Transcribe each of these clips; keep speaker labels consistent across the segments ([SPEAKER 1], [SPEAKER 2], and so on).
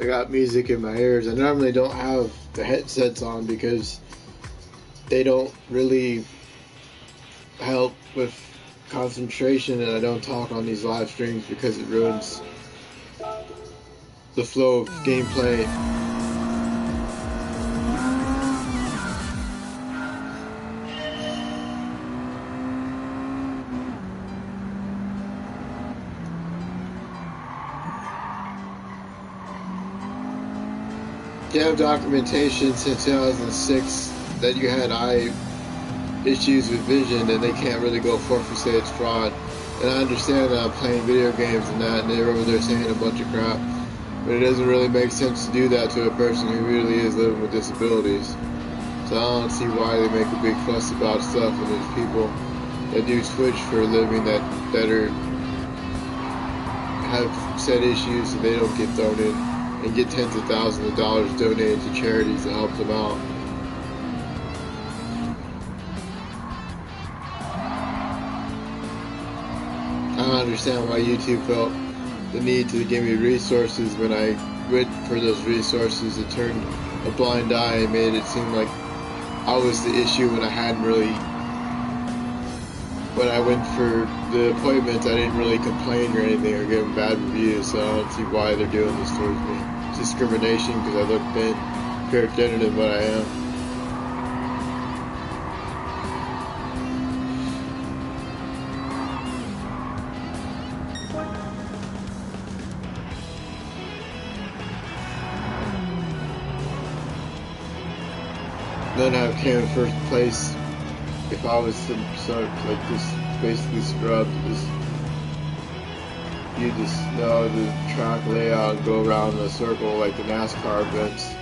[SPEAKER 1] I got music in my ears. I normally don't have the headsets on because they don't really help with concentration, and I don't talk on these live streams because it ruins the flow of gameplay. You have documentation since 2006 that you had eye issues with vision, and they can't really go forth and say it's fraud. And I understand that I'm playing video games and that, and they're over there saying a bunch of crap, but it doesn't really make sense to do that to a person who really is living with disabilities. So I don't see why they make a big fuss about stuff when there's people that do Twitch for a living that have said issues and they don't get thrown in and get tens of thousands of dollars donated to charities to help them out. I don't understand why YouTube felt the need to give me resources when I went for those resources. It turned a blind eye and made it seem like I was the issue when I hadn't really. When I went for the appointments, I didn't really complain or anything or give them bad reviews, so I don't see why they're doing this towards me. It's discrimination because I look thin, compared thinner than what I am. Then I came in first place. If I was some sort of like this, basically scrub, you just know the track layout and go around in a circle like the NASCAR events.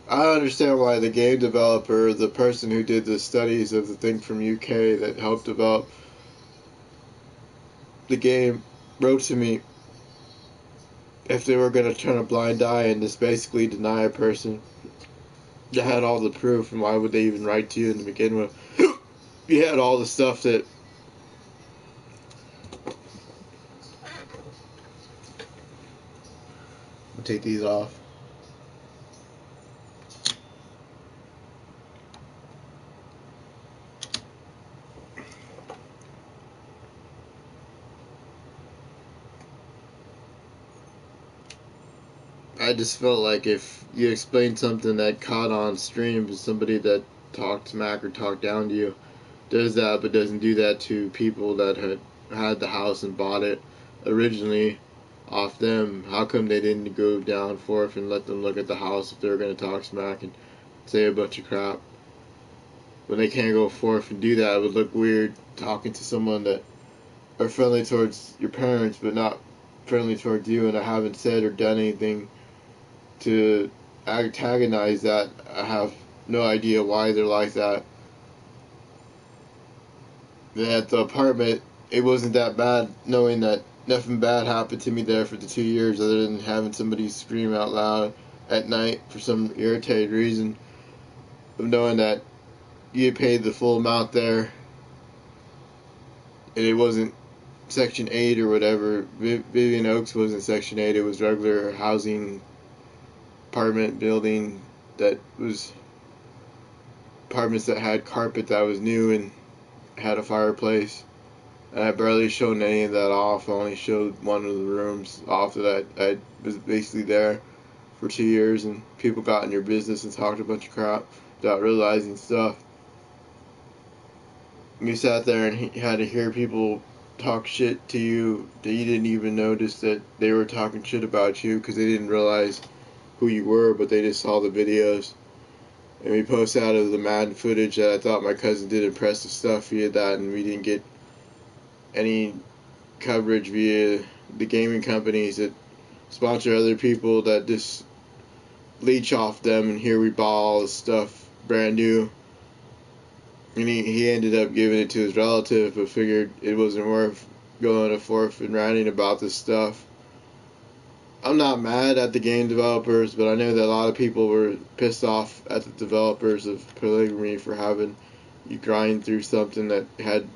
[SPEAKER 1] I understand why the game developer, the person who did the studies of the thing from UK that helped develop the game, wrote to me if they were going to turn a blind eye and just basically deny a person that had all the proof, and why would they even write to you to begin with? You had all the stuff that I'll take these off. I just felt like if you explained something that caught on stream to somebody that talked smack or talked down to you, does that but doesn't do that to people that had the house and bought it originally off them, how come they didn't go down forth and let them look at the house if they were going to talk smack and say a bunch of crap? When they can't go forth and do that, it would look weird talking to someone that are friendly towards your parents but not friendly towards you, and I haven't said or done anything to antagonize that. I have no idea why they're like that. At the apartment, it wasn't that bad, knowing that nothing bad happened to me there for the 2 years other than having somebody scream out loud at night for some irritated reason. Of knowing that you paid the full amount there and it wasn't Section 8 or whatever. Vivian Oaks wasn't Section 8, it was regular housing apartment building that was apartments that had carpet that was new and had a fireplace. And I barely showed any of that off. I only showed one of the rooms off that I was basically there for 2 years, and people got in your business and talked a bunch of crap without realizing stuff. You sat there and had to hear people talk shit to you that you didn't even notice that they were talking shit about you because they didn't realize who you were, but they just saw the videos. And we posted out of the Madden footage that I thought my cousin did impressive stuff via that, and we didn't get any coverage via the gaming companies that sponsor other people that just leech off them, and here we bought all this stuff brand new And he ended up giving it to his relative, but figured it wasn't worth going to forth and ranting about this stuff. I'm not mad at the game developers, but I know that a lot of people were pissed off at the developers of Polygamy for having you grind through something that had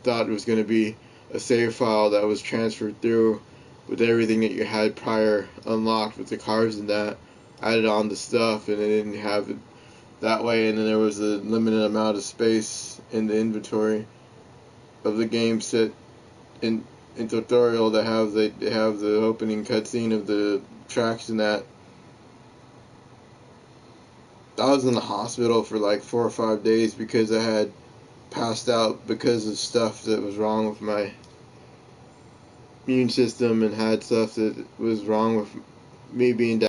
[SPEAKER 1] thought it was going to be a save file that was transferred through with everything that you had prior unlocked with the cars and that added on the stuff, and it didn't have it that way. And then there was a limited amount of space in the inventory of the game set in tutorial that have the opening cutscene of the tracks and that. I was in the hospital for like 4 or 5 days because I had passed out because of stuff that was wrong with my immune system and had stuff that was wrong with me being